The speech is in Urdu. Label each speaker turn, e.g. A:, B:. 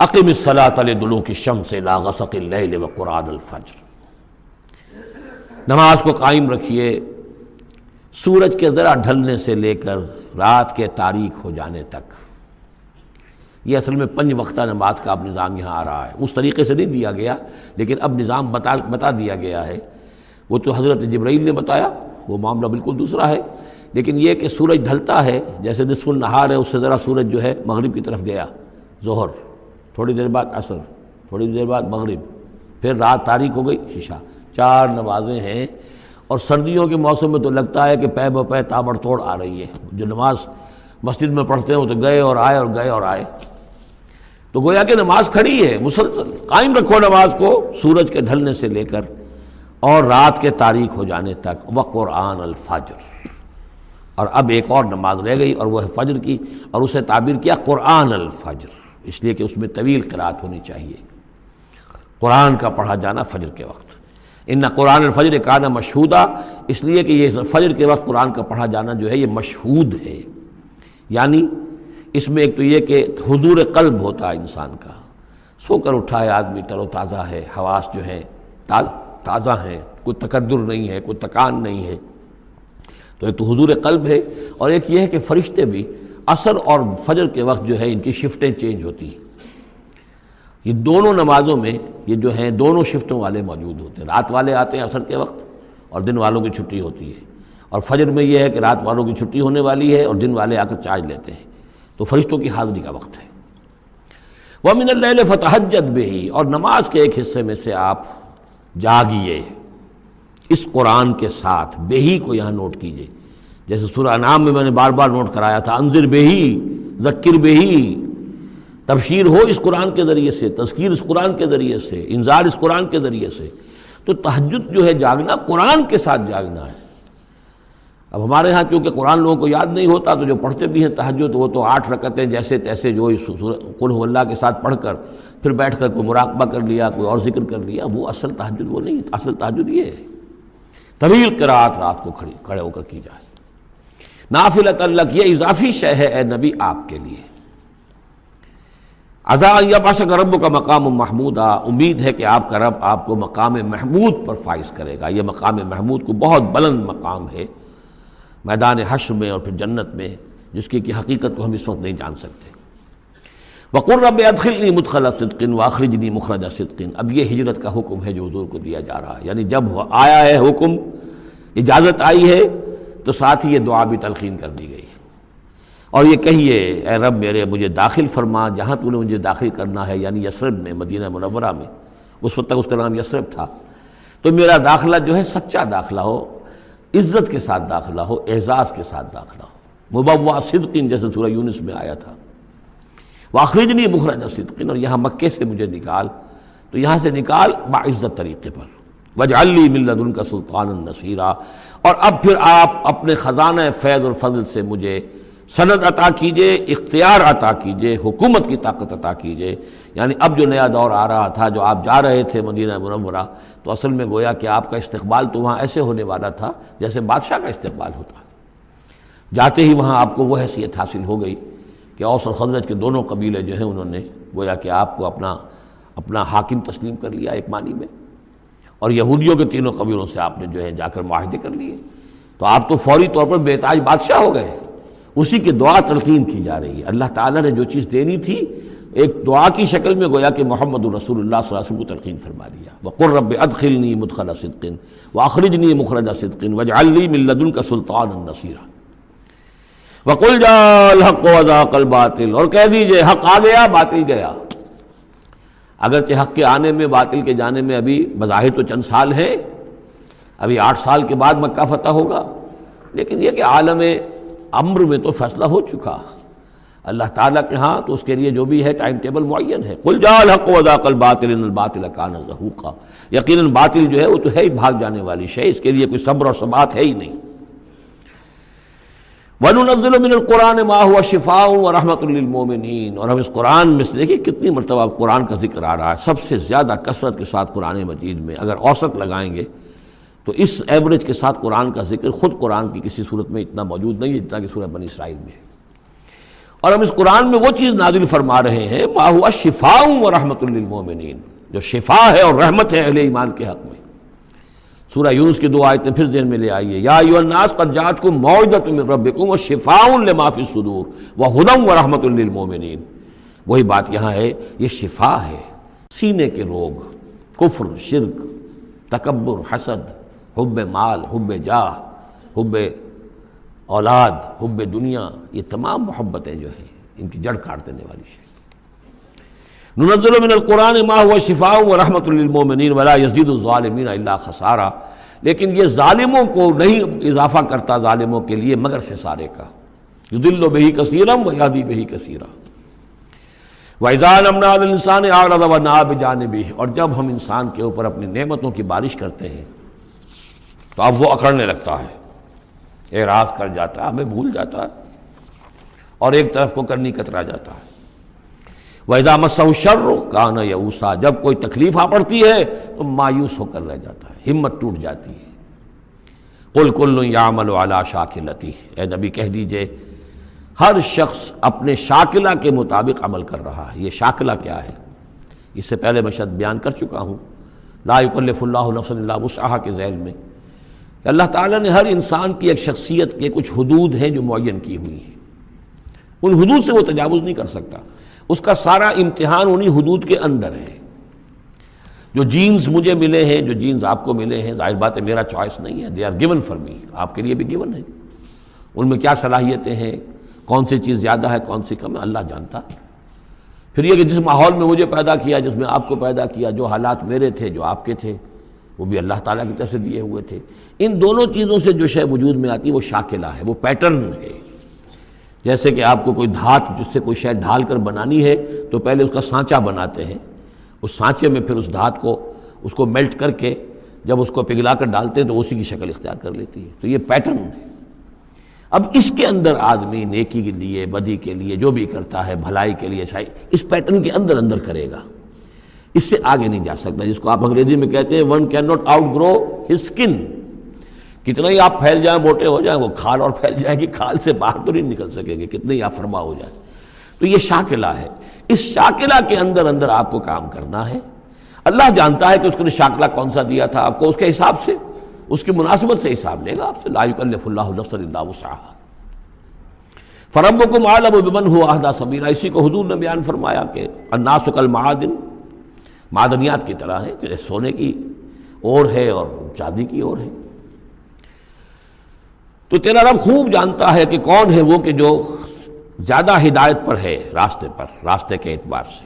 A: اقم الصلاۃ لدلوک الشمس الی غسق اللیل وقرآن الفجر، نماز کو قائم رکھیے سورج کے ذرا ڈھلنے سے لے کر رات کے تاریک ہو جانے تک۔ یہ اصل میں 5 وقتہ نماز کا اب نظام یہاں آ رہا ہے، اس طریقے سے نہیں دیا گیا لیکن اب نظام بتا دیا گیا ہے۔ وہ تو حضرت جبرائیل نے بتایا، وہ معاملہ بالکل دوسرا ہے، لیکن یہ کہ سورج ڈھلتا ہے، جیسے نصف النہار ہے، اس سے ذرا سورج جو ہے مغرب کی طرف گیا، ظہر، تھوڑی دیر بعد عصر، تھوڑی دیر بعد مغرب، پھر رات تاریک ہو گئی، عشاء۔ 4 نمازیں ہیں، اور سردیوں کے موسم میں تو لگتا ہے کہ پے بپے تابڑ توڑ آ رہی ہے۔ جو نماز مسجد میں پڑھتے ہیں وہ تو گئے اور آئے اور گئے اور آئے، تو گویا کہ نماز کھڑی ہے مسلسل۔ قائم رکھو نماز کو سورج کے ڈھلنے سے لے کر اور رات کے تاریک ہو جانے تک، وقرآن الفجر۔ اور اب ایک اور نماز رہ گئی اور وہ ہے فجر کی، اور اسے تعبیر کیا قرآن الفجر، اس لیے کہ اس میں طویل قرات ہونی چاہیے، قرآن کا پڑھا جانا فجر کے وقت۔ ان قرآن الفجر کان مشہودا، اس لیے کہ یہ فجر کے وقت قرآن کا پڑھا جانا جو ہے یہ مشہود ہے، یعنی اس میں ایک تو یہ کہ حضور قلب ہوتا ہے انسان کا، سو کر اٹھا ہے آدمی، تر و تازہ ہے، حواس جو ہیں تازہ ہیں، کوئی تکدر نہیں ہے، کوئی تکان نہیں ہے، تو ایک تو حضور قلب ہے، اور ایک یہ ہے کہ فرشتے بھی عصر اور فجر کے وقت جو ہے ان کی شفٹیں چینج ہوتی ہیں۔ یہ دونوں نمازوں میں یہ جو ہیں دونوں شفٹوں والے موجود ہوتے ہیں، رات والے آتے ہیں عصر کے وقت اور دن والوں کی چھٹی ہوتی ہے، اور فجر میں یہ ہے کہ رات والوں کی چھٹی ہونے والی ہے اور دن والے آ کر چارج لیتے ہیں، تو فرشتوں کی حاضری کا وقت ہے۔ وَمِنَ اللَّيْلِ فَتَہَجَّدْ بِهِ، اور نماز کے ایک حصے میں سے آپ جاگیے اس قرآن کے ساتھ، بہی کو یہاں نوٹ کیجئے، جیسے سورہ انعام میں نے بار بار نوٹ کرایا تھا، انذر بہی ذکر بہی، تبشیر ہو اس قرآن کے ذریعے سے، تذکیر اس قرآن کے ذریعے سے، انذار اس قرآن کے ذریعے سے۔ تو تہجد جو ہے جاگنا، قرآن کے ساتھ جاگنا ہے۔ اب ہمارے ہاں چونکہ قرآن لوگوں کو یاد نہیں ہوتا، تو جو پڑھتے بھی ہیں تہجد وہ تو 8 رکعتیں جیسے تیسے جو قل هو اللہ کے ساتھ پڑھ کر پھر بیٹھ کر کوئی مراقبہ کر لیا، کوئی اور ذکر کر لیا، وہ اصل تہجد وہ نہیں، اصل تہجد یہ ہے طویل قرات رات کو کھڑے ہو کر کی جائے۔ نافلۃ لک، یہ اضافی شے ہے اے نبی آپ کے لیے۔ عسیٰ ان یبعثک ربک مقام محمودا، امید ہے کہ آپ کا رب آپ کو مقام محمود پر فائز کرے گا۔ یہ مقام محمود کو بہت بلند مقام ہے میدان حشر میں اور پھر جنت میں، جس کی حقیقت کو ہم اس وقت نہیں جان سکتے۔ وَقُلْ رَبِّ أَدْخِلْنِي مُدْخَلَ صِدْقٍ وَأَخْرِجْنِي مُخْرَجَ صِدْقٍ، اب یہ ہجرت کا حکم ہے جو حضور کو دیا جا رہا ہے، یعنی جب آیا ہے حکم، اجازت آئی ہے، تو ساتھ ہی یہ دعا بھی تلقین کر دی گئی، اور یہ کہیے اے رب میرے مجھے داخل فرما جہاں تو نے مجھے داخل کرنا ہے، یعنی یثرب میں، مدینہ منورہ میں، اس وقت تک اس کا نام یثرب تھا، تو میرا داخلہ جو ہے سچا داخلہ ہو، عزت کے ساتھ داخلہ ہو، اعزاز کے ساتھ داخلہ ہو، مبوع صدق جیسے سورہ یونس میں آیا تھا، واخرجنی مخرج صدق، اور یہاں مکے سے مجھے نکال، تو یہاں سے نکال باعزت طریقے پر، واجعل لی من لدنک سلطانا نصیرا، اور اب پھر آپ اپنے خزانہ فیض اور فضل سے مجھے سند عطا کیجئے، اختیار عطا کیجئے، حکومت کی طاقت عطا کیجئے۔ یعنی اب جو نیا دور آ رہا تھا، جو آپ جا رہے تھے مدینہ منورہ، تو اصل میں گویا کہ آپ کا استقبال تو وہاں ایسے ہونے والا تھا جیسے بادشاہ کا استقبال ہوتا۔ جاتے ہی وہاں آپ کو وہ حیثیت حاصل ہو گئی کہ اوس اور خزرج کے دونوں قبیلے جو ہیں انہوں نے گویا کہ آپ کو اپنا حاکم تسلیم کر لیا ایک معنی میں، اور یہودیوں کے 3 قبیلوں سے آپ نے جو ہے جا کر معاہدے کر لیے، تو آپ تو فوری طور پر بے تاج بادشاہ ہو گئے۔ اسی کی دعا تلقین کی جا رہی ہے، اللہ تعالیٰ نے جو چیز دینی تھی ایک دعا کی شکل میں گویا کہ محمد رسول اللہ صلی اللہ علیہ وسلم کو تلقین فرما دیا۔ وَقُلْ رَبِّ أَدْخِلْنِي مُدْخَلَ صِدْقٍ وَأَخْرِجْنِي مُخْرَجَ صِدْقٍ وَاجْعَل لِّي مِن لَّدُنكَ سُلْطَانًا نَصِيرًا۔ وَقُلْ جَاءَ الْحَقُّ وَزَهَقَ الْبَاطِلُ، اور کہہ دیجئے حق آ گیا باطل گیا۔ اگرچہ حق کے آنے میں باطل کے جانے میں ابھی بظاہر تو چند سال ہیں، ابھی 8 سال کے بعد مکہ فتح ہوگا، لیکن یہ کہ عالم امر میں تو فیصلہ ہو چکا اللہ تعالیٰ کے ہاں، تو اس کے لیے جو بھی ہے ٹائم ٹیبل معین ہے۔ قل جاء الحق وزهق الباطل ان الباطل کان زہوقا، یقیناً باطل جو ہے وہ تو ہے ہی بھاگ جانے والی شے، اس کے لیے کوئی صبر اور ثبات ہے ہی نہیں۔ وَنُنَزِّلُ مِنَ الْقُرْآنِ مَا هُوَ شِفَاءٌ وَرَحْمَةٌ لِّلْمُؤْمِنِينَ، اور ہم اس قرآن میں سے دیکھیے کتنی مرتبہ قرآن کا ذکر آ رہا ہے، سب سے زیادہ کثرت کے ساتھ قرآن مجید میں اگر اوسط لگائیں گے تو اس ایوریج کے ساتھ قرآن کا ذکر خود قرآن کی کسی صورت میں اتنا موجود نہیں ہے جتنا کہ سورہ بنی اسرائیل میں ہے۔ اور ہم اس قرآن میں وہ چیز نازل فرما رہے ہیں ما ہوا شفاء و رحمت للمؤمنین، جو شفا ہے اور رحمت ہے اہل ایمان کے حق میں۔ سورہ یونس کی 2 آیتیں پھر ذہن میں لے آئیے، یا ایھا الناس قد جاءتکم موعظۃ من ربکم وشفاء لما فی الصدور وہدی ورحمۃ للمؤمنین۔ وہی بات یہاں ہے، یہ شفا ہے، سینے کے روگ، کفر، شرک، تکبر، حسد، حب مال، حب جاہ، حب اولاد، حب دنیا، یہ تمام محبتیں جو ہیں ان کی جڑ کاٹ دینے والی شے۔ ننزل من القرآن ما هو شفاء ورحمۃ للمؤمنین ولا یزید الظالمین الا خسارا، لیکن یہ ظالموں کو نہیں اضافہ کرتا ظالموں کے لیے مگر خسارے کا۔ یضل بہ کثیرا ویہدی بہ کثیرا۔ وَإِذَا أَنْعَمْنَا عَلَى الْإِنسَانِ أَعْرَضَ وَنَأَىٰ بِجَانِبِهِ، اور جب ہم انسان کے اوپر اپنی نعمتوں کی بارش کرتے ہیں تو اب وہ اکڑنے لگتا ہے، اعراض کر جاتا ہے، ہمیں بھول جاتا ہے اور ایک طرف کو کرنی کترا جاتا ہے۔ وَإِذَا مَسَّهُ الشَّرُّ كَانَ يَئُوسًا، جب کوئی تکلیف آ پڑتی ہے تو مایوس ہو کر رہ جاتا ہے، ہمت ٹوٹ جاتی ہے۔ قُلْ كُلٌّ يَعْمَلُ عَلَىٰ شَاكِلَتِهِ، اے نبی کہہ دیجئے ہر شخص اپنے شاکلہ کے مطابق عمل کر رہا ہے۔ یہ شاکلہ کیا ہے؟ اس سے پہلے میں شاید بیان کر چکا ہوں، لا یکلف اللہ نفسا الا وسعہا کے ذیل میں، کہ اللہ تعالیٰ نے ہر انسان کی ایک شخصیت کے کچھ حدود ہیں جو معین کی ہوئی ہیں، ان حدود سے وہ تجاوز نہیں کر سکتا، اس کا سارا امتحان انہی حدود کے اندر ہے۔ جو جینز مجھے ملے ہیں، جو جینز آپ کو ملے ہیں، ظاہر بات ہے میرا چوائس نہیں ہے، they are given for me, آپ کے لیے بھی گیون ہے۔ ان میں کیا صلاحیتیں ہیں، کون سی چیز زیادہ ہے کون سی کم ہے، اللہ جانتا۔ پھر یہ کہ جس ماحول میں مجھے پیدا کیا، جس میں آپ کو پیدا کیا، جو حالات میرے تھے جو آپ کے تھے وہ بھی اللہ تعالیٰ کی طرف سے دیے ہوئے تھے۔ ان دونوں چیزوں سے جو شے وجود میں آتی ہے وہ شاکلہ ہے، وہ پیٹرن ہے۔ جیسے کہ آپ کو کوئی دھات جس سے کوئی شے ڈھال کر بنانی ہے تو پہلے اس کا سانچہ بناتے ہیں، اس سانچے میں پھر اس دھات کو اس کو میلٹ کر کے جب اس کو پگھلا کر ڈالتے ہیں تو اسی کی شکل اختیار کر لیتی ہے۔ تو یہ پیٹرن ہے۔ اب اس کے اندر آدمی نیکی کے لیے، بدی کے لیے، جو بھی کرتا ہے، بھلائی کے لیے، اچھائی، اس پیٹرن کے اندر اندر کرے گا، اس سے آگے نہیں جا سکتا، جس کو آپ انگریزی میں کہتے ہیں one can not outgrow his skin. کتنا ہی آپ پھیل جائیں، موٹے ہو جائیں، وہ کھال اور پھیل جائے گی، کھال سے باہر تو نہیں نکل سکیں گے، کتنے ہی آپ فرما ہو جائیں۔ تو یہ شاکلہ ہے، اس شاکلہ کے اندر اندر آپ کو کام کرنا ہے۔ اللہ جانتا ہے کہ اس نے شاکلہ کون سا دیا تھا آپ کو، اس کے حساب سے، اس کی مناسبت سے حساب لے گا آپ سے۔ لا یکلف اللہ نفسا الا وسعہا فربکم اعلم بمن هو اہدی سبیلا۔ اسی کو حضور نے بیان فرمایا کہ الناس کالمعادن، معدنیات کی طرح ہے، کہ سونے کی اور ہے اور چاندی کی اور ہے۔ تو تیرا رب خوب جانتا ہے کہ کون ہے وہ کہ جو زیادہ ہدایت پر ہے، راستے پر، راستے کے اعتبار سے۔